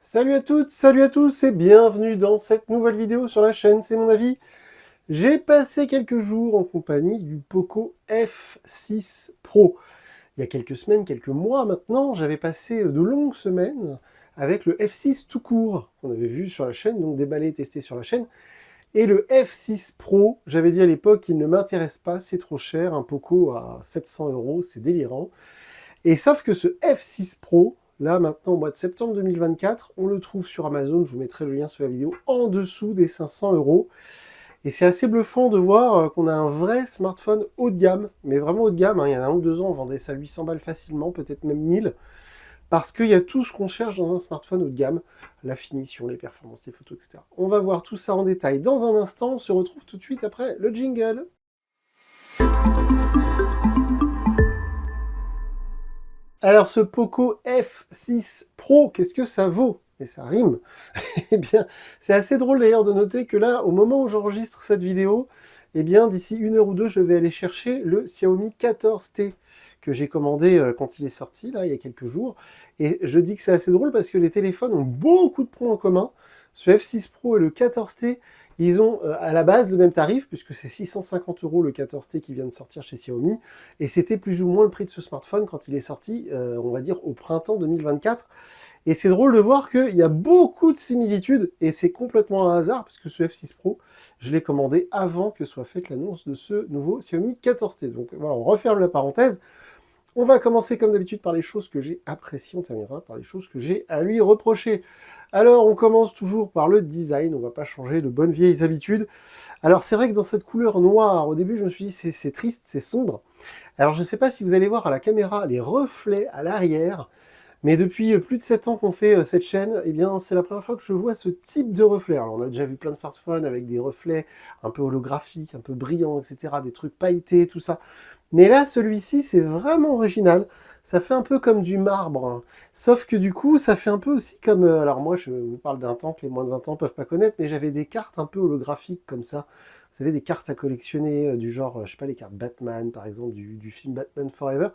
Salut à toutes, salut à tous et bienvenue dans cette nouvelle vidéo sur la chaîne, c'est mon avis. J'ai passé quelques jours en compagnie du Poco F6 Pro. Il y a quelques semaines, quelques mois maintenant, j'avais passé de longues semaines avec le F6 tout court, qu'on avait vu sur la chaîne, donc déballé et testé sur la chaîne. Et le F6 Pro, j'avais dit à l'époque qu'il ne m'intéresse pas, c'est trop cher, un Poco à 700 €, c'est délirant. Et sauf que ce F6 Pro, là maintenant au mois de septembre 2024, on le trouve sur Amazon, je vous mettrai le lien sous la vidéo, en dessous des 500 €. Et c'est assez bluffant de voir qu'on a un vrai smartphone haut de gamme, mais vraiment haut de gamme, hein. Il y a 1 ou 2 ans, on vendait ça 800 balles facilement, peut-être même 1000, parce qu'il y a tout ce qu'on cherche dans un smartphone haut de gamme, la finition, les performances, les photos, etc. On va voir tout ça en détail dans un instant, on se retrouve tout de suite après le jingle. Alors ce Poco F6 Pro, qu'est-ce que ça vaut? Et ça rime. Eh bien, c'est assez drôle d'ailleurs de noter que là, au moment où j'enregistre cette vidéo, eh bien, d'ici 1 heure ou 2, je vais aller chercher le Xiaomi 14T que j'ai commandé quand il est sorti, là, il y a quelques jours. Et je dis que c'est assez drôle parce que les téléphones ont beaucoup de points en commun. Ce F6 Pro et le 14T, ils ont à la base le même tarif, puisque c'est 650 € le 14T qui vient de sortir chez Xiaomi, et c'était plus ou moins le prix de ce smartphone quand il est sorti, on va dire, au printemps 2024. Et c'est drôle de voir qu'il y a beaucoup de similitudes, et c'est complètement un hasard, parce que ce F6 Pro, je l'ai commandé avant que soit faite l'annonce de ce nouveau Xiaomi 14T. Donc voilà, on referme la parenthèse. On va commencer comme d'habitude par les choses que j'ai appréciées, on terminera par les choses que j'ai à lui reprocher. Alors on commence toujours par le design, on va pas changer de bonnes vieilles habitudes. Alors c'est vrai que dans cette couleur noire, au début je me suis dit c'est triste, c'est sombre. Alors je ne sais pas si vous allez voir à la caméra les reflets à l'arrière, mais depuis plus de 7 ans qu'on fait cette chaîne, eh bien c'est la première fois que je vois ce type de reflet. Alors on a déjà vu plein de smartphones avec des reflets un peu holographiques, un peu brillants, etc., des trucs pailletés, tout ça. Mais là, celui-ci, c'est vraiment original. Ça fait un peu comme du marbre, hein. Sauf que du coup, ça fait un peu aussi comme... alors moi, je vous parle d'un temps que les moins de 20 ans peuvent pas connaître, mais j'avais des cartes un peu holographiques comme ça. Vous savez, des cartes à collectionner, du genre, je sais pas, les cartes Batman, par exemple, du film Batman Forever.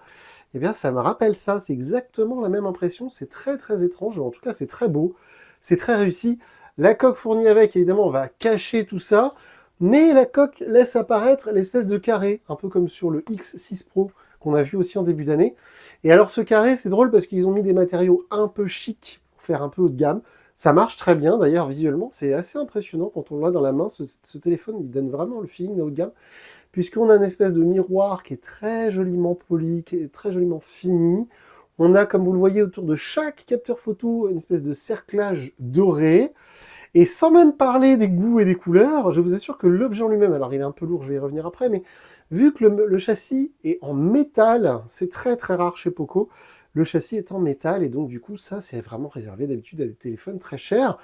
Eh bien, ça me rappelle ça. C'est exactement la même impression. C'est très, très étrange. En tout cas, c'est très beau. C'est très réussi. La coque fournie avec, évidemment, on va cacher tout ça. Mais la coque laisse apparaître l'espèce de carré, un peu comme sur le X6 Pro qu'on a vu aussi en début d'année. Et alors ce carré, c'est drôle parce qu'ils ont mis des matériaux un peu chics pour faire un peu haut de gamme. Ça marche très bien d'ailleurs visuellement, c'est assez impressionnant quand on l'a dans la main. Ce téléphone, il donne vraiment le feeling de haut de gamme, puisqu'on a une espèce de miroir qui est très joliment poli, qui est très joliment fini. On a, comme vous le voyez, autour de chaque capteur photo, une espèce de cerclage doré. Et sans même parler des goûts et des couleurs, je vous assure que l'objet en lui-même, alors il est un peu lourd, je vais y revenir après, mais vu que le châssis est en métal, c'est très très rare chez Poco, le châssis est en métal, et donc du coup ça c'est vraiment réservé d'habitude à des téléphones très chers.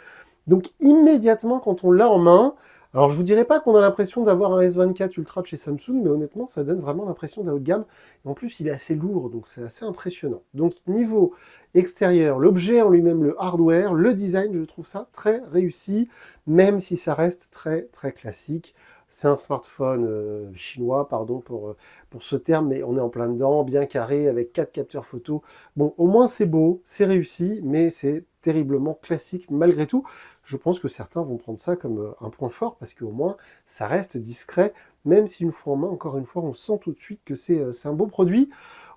Donc immédiatement quand on l'a en main, alors je vous dirais pas qu'on a l'impression d'avoir un S24 Ultra de chez Samsung, mais honnêtement ça donne vraiment l'impression d'un haut de gamme, et en plus il est assez lourd, donc c'est assez impressionnant. Donc niveau extérieur, l'objet en lui-même, le hardware, le design, je trouve ça très réussi, même si ça reste très très classique. C'est un smartphone chinois, pardon pour ce terme, mais on est en plein dedans, bien carré, avec 4 capteurs photo. Bon, au moins c'est beau, c'est réussi, mais c'est terriblement classique malgré tout. Je pense que certains vont prendre ça comme un point fort, parce qu'au moins ça reste discret, même si une fois en main, encore une fois, on sent tout de suite que c'est un beau produit.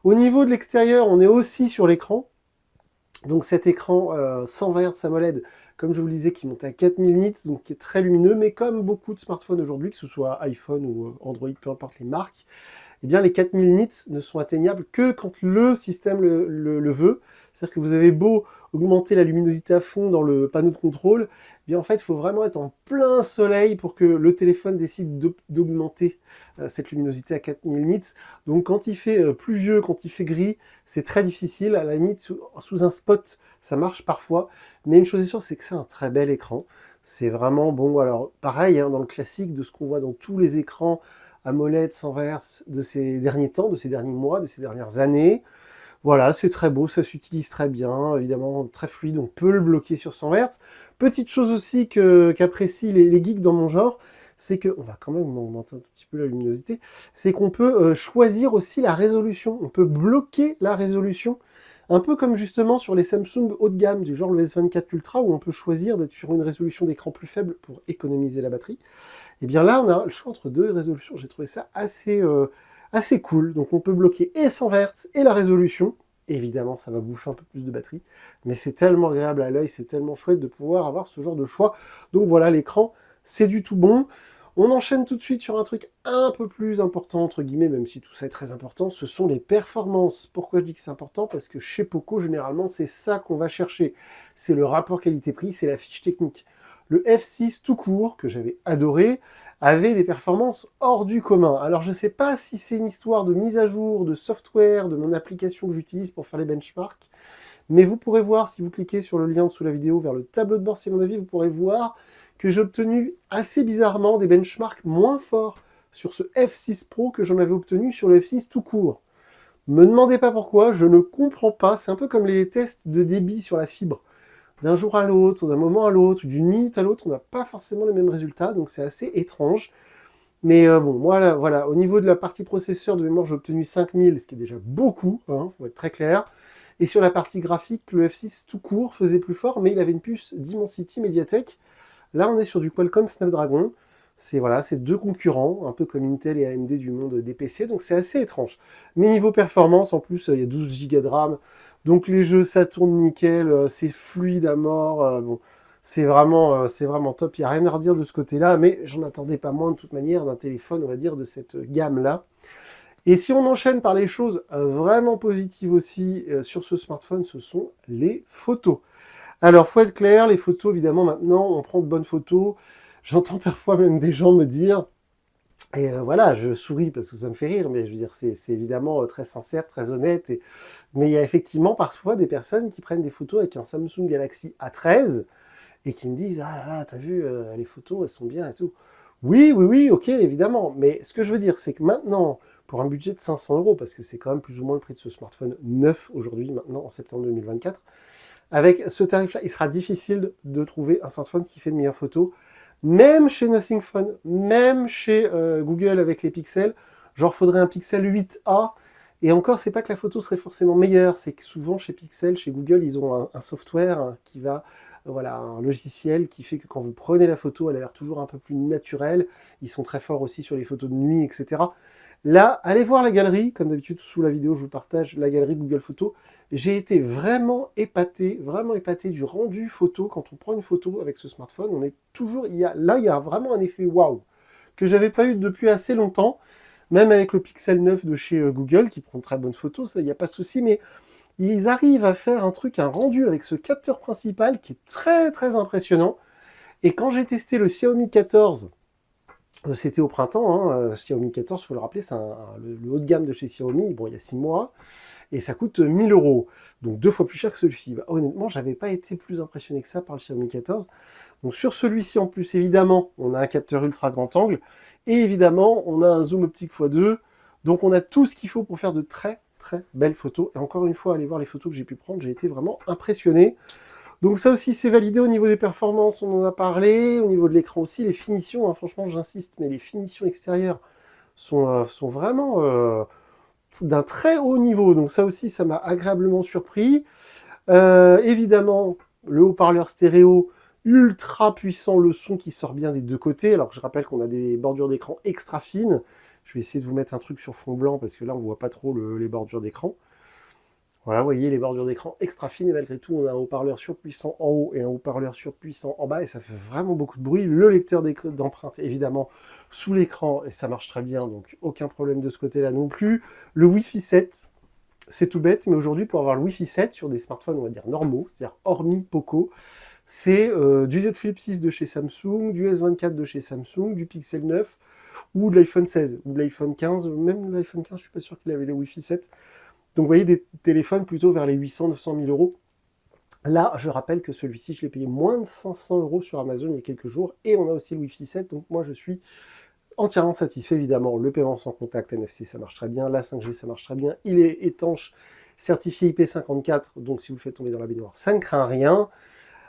Au niveau de l'extérieur, on est aussi sur l'écran. Donc cet écran 120 Hz AMOLED, comme je vous le disais, qui monte à 4000 nits, donc qui est très lumineux, mais comme beaucoup de smartphones aujourd'hui, que ce soit iPhone ou Android, peu importe les marques, eh bien les 4000 nits ne sont atteignables que quand le système le veut. C'est-à-dire que vous avez beau augmenter la luminosité à fond dans le panneau de contrôle, eh bien en fait, il faut vraiment être en plein soleil pour que le téléphone décide d'augmenter cette luminosité à 4000 nits. Donc quand il fait pluvieux, quand il fait gris, c'est très difficile. À la limite, sous un spot, ça marche parfois. Mais une chose est sûre, c'est que c'est un très bel écran. C'est vraiment bon. Alors pareil, hein, dans le classique de ce qu'on voit dans tous les écrans AMOLED 120 Hz de ces derniers temps, de ces derniers mois, de ces dernières années. Voilà, c'est très beau, ça s'utilise très bien, évidemment très fluide, on peut le bloquer sur 100 Hz. Petite chose aussi qu'apprécient les geeks dans mon genre, c'est que, on va quand même augmenter un tout petit peu la luminosité, c'est qu'on peut choisir aussi la résolution, on peut bloquer la résolution. Un peu comme justement sur les Samsung haut de gamme, du genre le S24 Ultra, où on peut choisir d'être sur une résolution d'écran plus faible pour économiser la batterie. Et bien là, on a le choix entre deux résolutions. J'ai trouvé ça assez cool. Donc on peut bloquer et 120 Hz et la résolution. Évidemment, ça va bouffer un peu plus de batterie, mais c'est tellement agréable à l'œil, c'est tellement chouette de pouvoir avoir ce genre de choix. Donc voilà, l'écran, c'est du tout bon. On enchaîne tout de suite sur un truc un peu plus important, entre guillemets, même si tout ça est très important, ce sont les performances. Pourquoi je dis que c'est important? Parce que chez Poco, généralement, c'est ça qu'on va chercher. C'est le rapport qualité-prix, c'est la fiche technique. Le F6 tout court, que j'avais adoré, avait des performances hors du commun. Alors je ne sais pas si c'est une histoire de mise à jour, de software, de mon application que j'utilise pour faire les benchmarks, mais vous pourrez voir, si vous cliquez sur le lien sous la vidéo vers le tableau de bord, c'est mon avis, vous pourrez voir que j'ai obtenu assez bizarrement des benchmarks moins forts sur ce F6 Pro que j'en avais obtenu sur le F6 tout court. Me demandez pas pourquoi, je ne comprends pas, c'est un peu comme les tests de débit sur la fibre. D'un jour à l'autre, d'un moment à l'autre, d'une minute à l'autre, on n'a pas forcément les mêmes résultats, donc c'est assez étrange. Mais bon, moi, là, voilà, au niveau de la partie processeur de mémoire, j'ai obtenu 5000, ce qui est déjà beaucoup, hein, pour être très clair. Et sur la partie graphique, le F6 tout court faisait plus fort, mais il avait une puce Dimensity Mediatek. Là, on est sur du Qualcomm Snapdragon. C'est voilà, c'est deux concurrents, un peu comme Intel et AMD du monde des PC, donc c'est assez étrange. Mais niveau performance, en plus, il y a 12 Go de RAM, donc les jeux, ça tourne nickel, c'est fluide à mort, bon, c'est vraiment top, il n'y a rien à redire de ce côté-là, mais j'en attendais pas moins de toute manière d'un téléphone, on va dire, de cette gamme-là. Et si on enchaîne par les choses vraiment positives aussi sur ce smartphone, ce sont les photos. Alors, faut être clair, les photos, évidemment, maintenant, on prend de bonnes photos. J'entends parfois même des gens me dire, et voilà, je souris parce que ça me fait rire, mais je veux dire, c'est évidemment très sincère, très honnête. Mais il y a effectivement parfois des personnes qui prennent des photos avec un Samsung Galaxy A13 et qui me disent, ah là là, t'as vu, les photos, elles sont bien et tout. Oui, oui, oui, ok, évidemment. Mais ce que je veux dire, c'est que maintenant, pour un budget de 500 euros, parce que c'est quand même plus ou moins le prix de ce smartphone neuf aujourd'hui, maintenant, en septembre 2024, avec ce tarif-là, il sera difficile de trouver un smartphone qui fait de meilleures photos. Même chez Nothing Phone, même chez Google avec les pixels, genre faudrait un Pixel 8a. Et encore, c'est pas que la photo serait forcément meilleure, c'est que souvent chez Pixel, chez Google, ils ont un software qui va, voilà, un logiciel qui fait que quand vous prenez la photo, elle a l'air toujours un peu plus naturelle. Ils sont très forts aussi sur les photos de nuit, etc. Là, allez voir la galerie, comme d'habitude sous la vidéo, je vous partage la galerie Google Photos. J'ai été vraiment épaté du rendu photo. Quand on prend une photo avec ce smartphone, on est toujours, il y a vraiment un effet waouh que j'avais pas eu depuis assez longtemps, même avec le Pixel 9 de chez Google qui prend de très bonnes photos, ça, il n'y a pas de souci, mais ils arrivent à faire un rendu avec ce capteur principal qui est très très impressionnant. Et quand j'ai testé le Xiaomi 14, c'était au printemps, hein, Xiaomi 14, il faut le rappeler, c'est le haut de gamme de chez Xiaomi, bon, il y a 6 mois, et ça coûte 1000 euros, donc 2 fois plus cher que celui-ci. Bah, honnêtement, j'avais pas été plus impressionné que ça par le Xiaomi 14. Donc sur celui-ci, en plus, évidemment, on a un capteur ultra grand angle, et évidemment, on a un zoom optique x2, donc on a tout ce qu'il faut pour faire de très très belles photos. Et encore une fois, allez voir les photos que j'ai pu prendre, j'ai été vraiment impressionné. Donc ça aussi, c'est validé au niveau des performances, on en a parlé, au niveau de l'écran aussi, les finitions, hein, franchement, j'insiste, mais les finitions extérieures sont vraiment d'un très haut niveau. Donc ça aussi, ça m'a agréablement surpris. Évidemment, le haut-parleur stéréo, ultra puissant, le son qui sort bien des deux côtés. Alors que je rappelle qu'on a des bordures d'écran extra fines. Je vais essayer de vous mettre un truc sur fond blanc, parce que là, on voit pas trop les bordures d'écran. Voilà, vous voyez les bordures d'écran extra fines, et malgré tout, on a un haut-parleur surpuissant en haut et un haut-parleur surpuissant en bas, et ça fait vraiment beaucoup de bruit. Le lecteur d'empreintes, évidemment, sous l'écran, et ça marche très bien, donc aucun problème de ce côté-là non plus. Le Wi-Fi 7, c'est tout bête, mais aujourd'hui, pour avoir le Wi-Fi 7 sur des smartphones, on va dire normaux, c'est-à-dire hormis Poco, c'est du Z Flip 6 de chez Samsung, du S24 de chez Samsung, du Pixel 9, ou de l'iPhone 16, ou de l'iPhone 15, même l'iPhone 15, je suis pas sûr qu'il avait le Wi-Fi 7. Donc vous voyez des téléphones plutôt vers les 800-900 000 euros. Là, je rappelle que celui-ci, je l'ai payé moins de 500 euros sur Amazon il y a quelques jours. Et on a aussi le Wi-Fi 7, donc moi je suis entièrement satisfait. Évidemment, le paiement sans contact NFC, ça marche très bien. La 5G, ça marche très bien. Il est étanche, certifié IP54, donc si vous le faites tomber dans la baignoire, ça ne craint rien.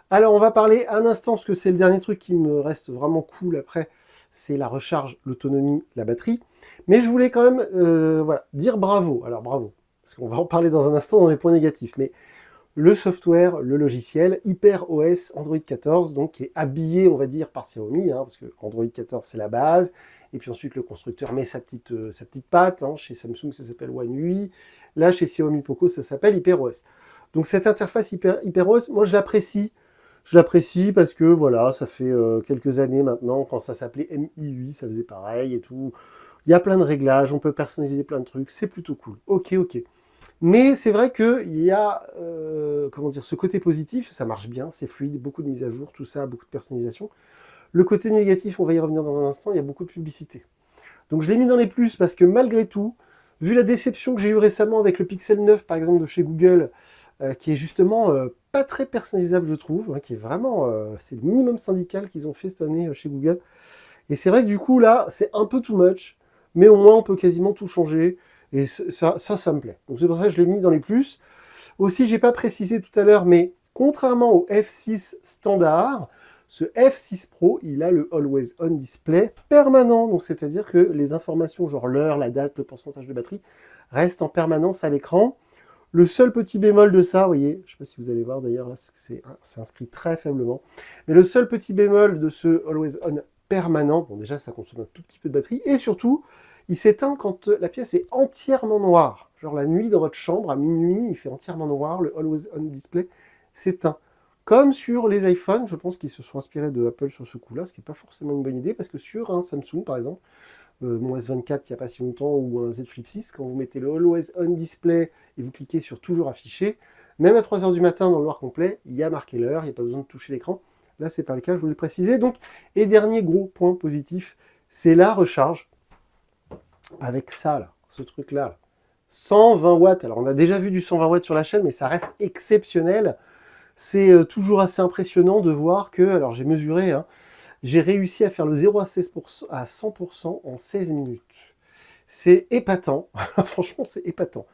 Alors on va parler un instant, parce que c'est le dernier truc qui me reste vraiment cool après, c'est la recharge, l'autonomie, la batterie. Mais je voulais quand même voilà, dire bravo. Alors bravo. parce qu'on va en parler dans un instant dans les points négatifs, mais le software, le logiciel, HyperOS Android 14, donc qui est habillé, on va dire, par Xiaomi, hein, parce que Android 14 c'est la base, et puis ensuite le constructeur met sa petite patte, hein, chez Samsung ça s'appelle One UI, là chez Xiaomi Poco ça s'appelle HyperOS. Donc cette interface HyperOS, moi je l'apprécie parce que voilà, ça fait quelques années maintenant, quand ça s'appelait MIUI, ça faisait pareil et tout. Il y a plein de réglages, on peut personnaliser plein de trucs, c'est plutôt cool. Ok. Mais c'est vrai qu'il y a comment dire, ce côté positif, ça marche bien, c'est fluide, beaucoup de mises à jour, tout ça, beaucoup de personnalisation. Le côté négatif, on va y revenir dans un instant, il y a beaucoup de publicité. Donc je l'ai mis dans les plus parce que malgré tout, vu la déception que j'ai eue récemment avec le Pixel 9 par exemple de chez Google, qui est justement pas très personnalisable je trouve, hein, qui est vraiment, c'est le minimum syndical qu'ils ont fait cette année chez Google. Et c'est vrai que du coup là, c'est un peu too much, mais au moins on peut quasiment tout changer. Et ça me plaît. Donc c'est pour ça que je l'ai mis dans les plus. Aussi, j'ai pas précisé tout à l'heure, mais contrairement au F6 standard, ce F6 Pro, il a le Always On Display permanent. Donc c'est-à-dire que les informations, genre l'heure, la date, le pourcentage de batterie, restent en permanence à l'écran. Le seul petit bémol de ça, vous voyez, je ne sais pas si vous allez voir d'ailleurs, là c'est inscrit très faiblement, mais le seul petit bémol de ce Always On permanent, bon déjà ça consomme un tout petit peu de batterie, et surtout, il s'éteint quand la pièce est entièrement noire. Genre la nuit dans votre chambre, à minuit, il fait entièrement noir, le Always On Display s'éteint. Comme sur les iPhones, je pense qu'ils se sont inspirés de Apple sur ce coup-là, ce qui n'est pas forcément une bonne idée, parce que sur un Samsung par exemple, mon S24 il n'y a pas si longtemps, ou un Z Flip 6, quand vous mettez le Always On Display et vous cliquez sur Toujours affiché, même à 3h du matin dans le noir complet, il y a marqué l'heure, il n'y a pas besoin de toucher l'écran. Là, c'est pas le cas, je voulais le préciser. Donc, et dernier gros point positif, c'est la recharge. Avec ça, là, ce truc-là, là. 120 watts. Alors, on a déjà vu du 120 watts sur la chaîne, mais ça reste exceptionnel. C'est toujours assez impressionnant de voir que, alors j'ai mesuré, hein, j'ai réussi à faire le 0 à 100% en 16 minutes. C'est épatant. Franchement, c'est épatant.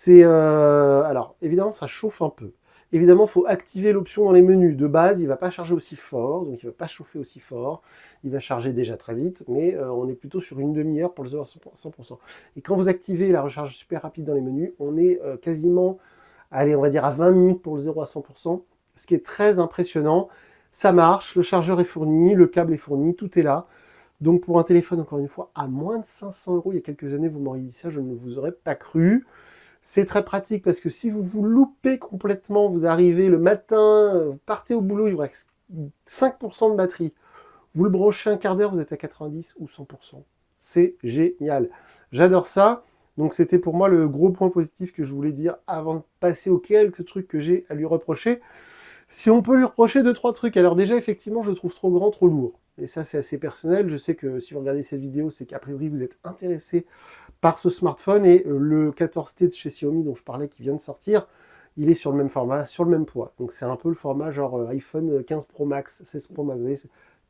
Alors, évidemment, ça chauffe un peu. Évidemment, il faut activer l'option dans les menus. De base, il ne va pas charger aussi fort, donc il ne va pas chauffer aussi fort. Il va charger déjà très vite, mais on est plutôt sur une demi-heure pour le 0 à 100%. Et quand vous activez la recharge super rapide dans les menus, on est quasiment, allez, on va dire à 20 minutes pour le 0 à 100%, ce qui est très impressionnant. Ça marche, le chargeur est fourni, le câble est fourni, tout est là. Donc pour un téléphone, encore une fois, à moins de 500 €, il y a quelques années, vous m'auriez dit ça, je ne vous aurais pas cru. C'est très pratique parce que si vous vous loupez complètement, vous arrivez le matin, vous partez au boulot, il vous reste 5% de batterie. Vous le branchez un quart d'heure, vous êtes à 90 ou 100%. C'est génial. J'adore ça. Donc c'était pour moi le gros point positif que je voulais dire avant de passer aux quelques trucs que j'ai à lui reprocher. Si on peut lui reprocher 2-3 trucs, alors déjà effectivement je le trouve trop grand, trop lourd. Et ça c'est assez personnel, je sais que si vous regardez cette vidéo, c'est qu'a priori vous êtes intéressé par ce smartphone, et le 14T de chez Xiaomi dont je parlais qui vient de sortir, il est sur le même format, sur le même poids. Donc c'est un peu le format genre iPhone 15 Pro Max, 16 Pro Max, vous voyez,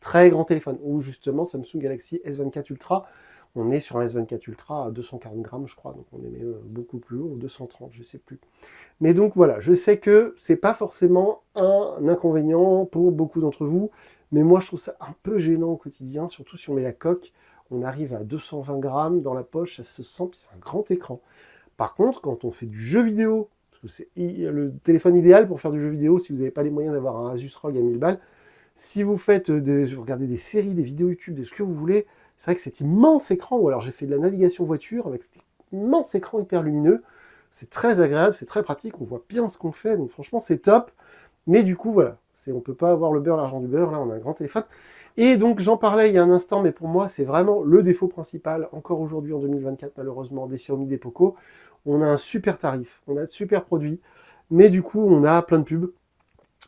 très grand téléphone. Ou justement Samsung Galaxy S24 Ultra, on est sur un S24 Ultra à 240 grammes je crois, donc on est même beaucoup plus lourd, 230 je sais plus. Mais donc voilà, je sais que c'est pas forcément un inconvénient pour beaucoup d'entre vous, mais moi je trouve ça un peu gênant au quotidien, surtout si on met la coque, on arrive à 220 grammes dans la poche, ça se sent, c'est un grand écran. Par contre, quand on fait du jeu vidéo, parce que c'est le téléphone idéal pour faire du jeu vidéo, si vous n'avez pas les moyens d'avoir un Asus ROG à 1000 balles, si vous faites vous regardez des séries, des vidéos YouTube, de ce que vous voulez, c'est vrai que cet immense écran, ou alors j'ai fait de la navigation voiture avec cet immense écran hyper lumineux, c'est très agréable, c'est très pratique, on voit bien ce qu'on fait, donc franchement c'est top. Mais du coup voilà, on ne peut pas avoir le beurre, l'argent du beurre, là on a un grand téléphone. Et donc j'en parlais il y a un instant, mais pour moi c'est vraiment le défaut principal, encore aujourd'hui en 2024 malheureusement, des Xiaomi, des Poco. On a un super tarif, on a de super produits, mais du coup on a plein de pubs,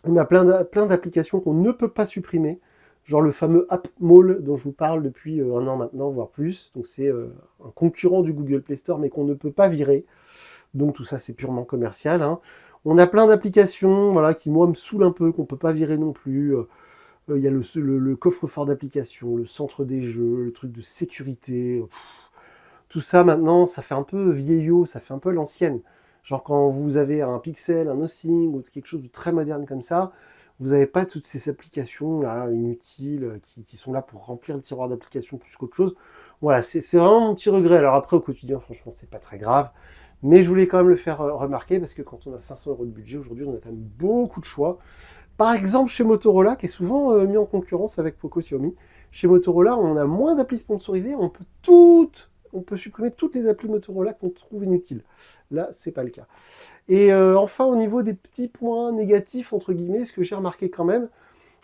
on a plein d'applications qu'on ne peut pas supprimer, genre le fameux App Mall dont je vous parle depuis un an maintenant, voire plus. Donc c'est un concurrent du Google Play Store, mais qu'on ne peut pas virer. Donc tout ça c'est purement commercial, hein. On a plein d'applications voilà, qui moi me saoulent un peu, qu'on ne peut pas virer non plus. Il y a le coffre-fort d'applications, le centre des jeux, le truc de sécurité. Tout ça maintenant, ça fait un peu vieillot, ça fait un peu l'ancienne. Genre quand vous avez un Pixel, un Nothing, ou quelque chose de très moderne comme ça, vous n'avez pas toutes ces applications là inutiles qui sont là pour remplir le tiroir d'applications plus qu'autre chose. Voilà, c'est vraiment mon petit regret. Alors après, au quotidien, franchement, c'est pas très grave. Mais je voulais quand même le faire remarquer parce que quand on a 500 € de budget, aujourd'hui, on a quand même beaucoup de choix. Par exemple, chez Motorola, qui est souvent mis en concurrence avec Poco Xiaomi, chez Motorola, on a moins d'applis sponsorisées, on peut supprimer toutes les applis Motorola qu'on trouve inutiles. Là, c'est pas le cas. Et enfin, au niveau des petits points négatifs, entre guillemets, ce que j'ai remarqué quand même,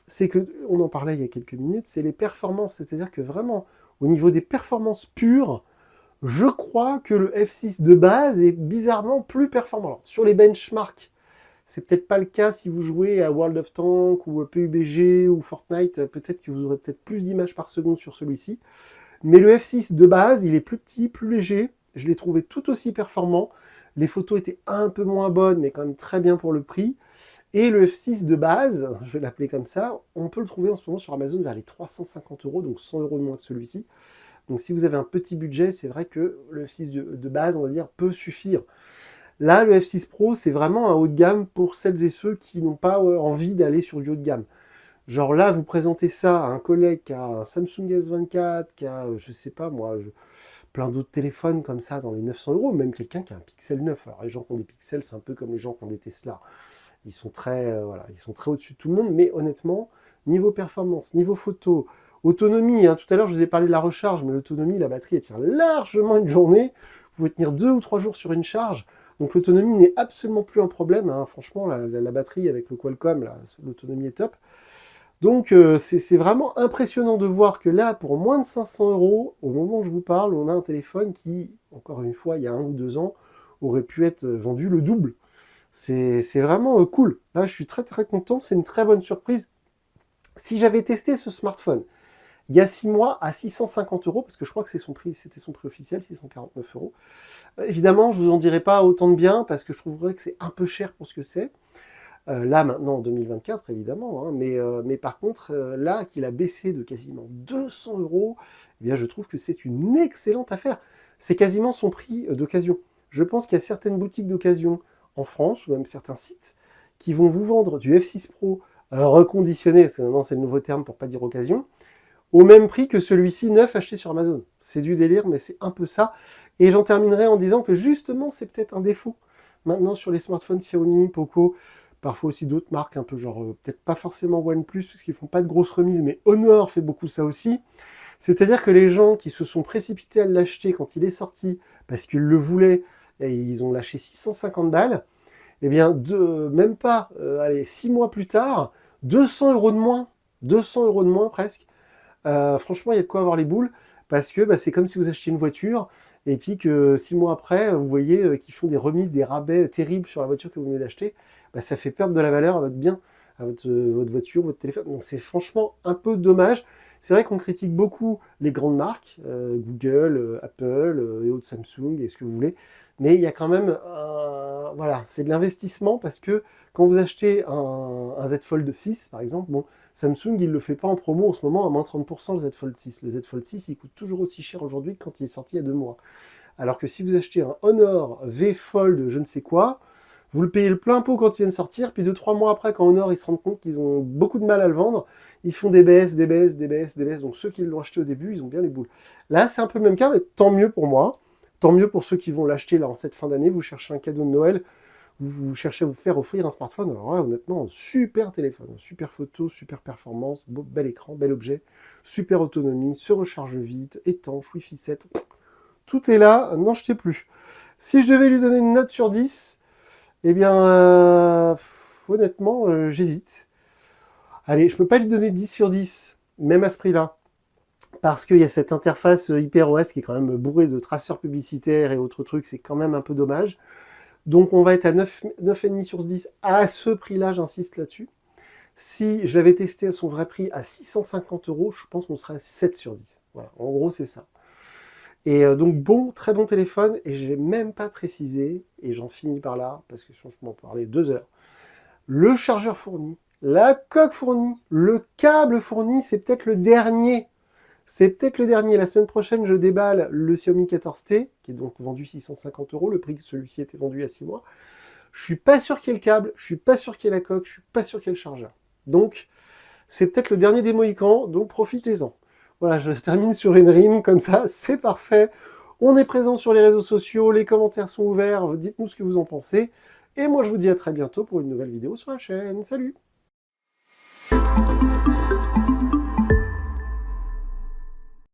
c'est que, on en parlait il y a quelques minutes, c'est les performances. C'est-à-dire que vraiment, au niveau des performances pures, je crois que le F6 de base est bizarrement plus performant. Alors, sur les benchmarks, c'est peut-être pas le cas si vous jouez à World of Tanks ou à PUBG ou Fortnite, peut-être que vous aurez peut-être plus d'images par seconde sur celui-ci. Mais le F6 de base, il est plus petit, plus léger. Je l'ai trouvé tout aussi performant. Les photos étaient un peu moins bonnes, mais quand même très bien pour le prix. Et le F6 de base, je vais l'appeler comme ça, on peut le trouver en ce moment sur Amazon vers les 350 €, donc 100 € de moins que celui-ci. Donc si vous avez un petit budget, c'est vrai que le F6 de base, on va dire, peut suffire. Là, le F6 Pro, c'est vraiment un haut de gamme pour celles et ceux qui n'ont pas envie d'aller sur du haut de gamme. Genre là, vous présentez ça à un collègue qui a un Samsung S24, qui a, je sais pas moi, plein d'autres téléphones comme ça dans les 900 €, même quelqu'un qui a un Pixel 9. Alors les gens qui ont des Pixels, c'est un peu comme les gens qui ont des Tesla. Ils sont très, voilà, ils sont très au-dessus de tout le monde, mais honnêtement, niveau performance, niveau photo, autonomie, hein, tout à l'heure je vous ai parlé de la recharge, mais l'autonomie, la batterie, elle tient largement une journée. Vous pouvez tenir 2 ou 3 jours sur une charge. Donc l'autonomie n'est absolument plus un problème, hein. Franchement, la batterie avec le Qualcomm, l'autonomie est top. Donc c'est vraiment impressionnant de voir que là, pour moins de 500 €, au moment où je vous parle, on a un téléphone qui, encore une fois, il y a 1 ou 2 ans, aurait pu être vendu le double. C'est vraiment cool. Là, je suis très très content, c'est une très bonne surprise. Si j'avais testé ce smartphone il y a 6 mois à 650 €, parce que je crois que c'est son prix, c'était son prix officiel, 649 €. Évidemment, je vous en dirai pas autant de bien, parce que je trouverais que c'est un peu cher pour ce que c'est. Là, maintenant, en 2024, évidemment, hein, mais par contre, là, qu'il a baissé de quasiment 200 €, eh bien, je trouve que c'est une excellente affaire. C'est quasiment son prix d'occasion. Je pense qu'il y a certaines boutiques d'occasion en France, ou même certains sites, qui vont vous vendre du F6 Pro reconditionné, parce que maintenant c'est le nouveau terme pour pas dire occasion, au même prix que celui-ci neuf acheté sur Amazon. C'est du délire, mais c'est un peu ça. Et j'en terminerai en disant que justement, c'est peut-être un défaut. Maintenant, sur les smartphones Xiaomi, Poco, parfois aussi d'autres marques, un peu genre, peut-être pas forcément OnePlus, parce qu'ils font pas de grosses remises, mais Honor fait beaucoup ça aussi. C'est-à-dire que les gens qui se sont précipités à l'acheter quand il est sorti, parce qu'ils le voulaient, et ils ont lâché 650 balles, eh bien, même pas, allez, 6 mois plus tard, 200 € de moins, 200 € de moins presque. Franchement, il y a de quoi avoir les boules, parce que c'est comme si vous achetiez une voiture, et puis que 6 mois après, vous voyez qu'ils font des remises, des rabais terribles sur la voiture que vous venez d'acheter, ça fait perdre de la valeur à votre bien, à votre voiture, votre téléphone. Donc c'est franchement un peu dommage. C'est vrai qu'on critique beaucoup les grandes marques, Google, Apple et autres Samsung, et ce que vous voulez, mais il y a quand même, voilà, c'est de l'investissement, parce que quand vous achetez un Z Fold 6, par exemple, bon, Samsung, il ne le fait pas en promo en ce moment à moins 30% le Z Fold 6. Le Z Fold 6, il coûte toujours aussi cher aujourd'hui que quand il est sorti il y a 2 mois. Alors que si vous achetez un Honor V Fold je ne sais quoi, vous le payez le plein pot quand il vient de sortir, puis 2-3 mois après, quand Honor ils se rendent compte qu'ils ont beaucoup de mal à le vendre, ils font des baisses, des baisses, des baisses, des baisses. Donc ceux qui l'ont acheté au début, ils ont bien les boules. Là, c'est un peu le même cas, mais tant mieux pour moi. Tant mieux pour ceux qui vont l'acheter là en cette fin d'année. Vous cherchez un cadeau de Noël, vous cherchez à vous faire offrir un smartphone. Alors là, honnêtement, un super téléphone, super photo, super performance, bel écran, bel objet, super autonomie, se recharge vite, étanche, Wi-Fi 7. Tout est là, n'en jetez plus. Si je devais lui donner une note sur 10, eh bien, honnêtement, j'hésite. Allez, je ne peux pas lui donner 10 sur 10, même à ce prix-là, parce qu'il y a cette interface HyperOS qui est quand même bourrée de traceurs publicitaires et autres trucs, c'est quand même un peu dommage. Donc on va être à 9,5 sur 10 à ce prix-là, j'insiste là-dessus. Si je l'avais testé à son vrai prix à 650 €, je pense qu'on serait à 7 sur 10. Voilà, en gros c'est ça. Et donc bon, très bon téléphone, et je n'ai même pas précisé, et j'en finis par là, parce que sinon je peux en parler 2 heures. Le chargeur fourni, la coque fournie, le câble fourni, c'est peut-être le dernier. C'est peut-être le dernier. La semaine prochaine, je déballe le Xiaomi 14T, qui est donc vendu 650 €, le prix que celui-ci était vendu il y a 6 mois. Je suis pas sûr qu'il y ait le câble, je suis pas sûr qu'il y ait la coque, je suis pas sûr qu'il y ait le chargeur. Donc, c'est peut-être le dernier des Mohicans, donc profitez-en. Voilà, je termine sur une rime comme ça, c'est parfait. On est présent sur les réseaux sociaux, les commentaires sont ouverts, dites-nous ce que vous en pensez. Et moi, je vous dis à très bientôt pour une nouvelle vidéo sur la chaîne. Salut!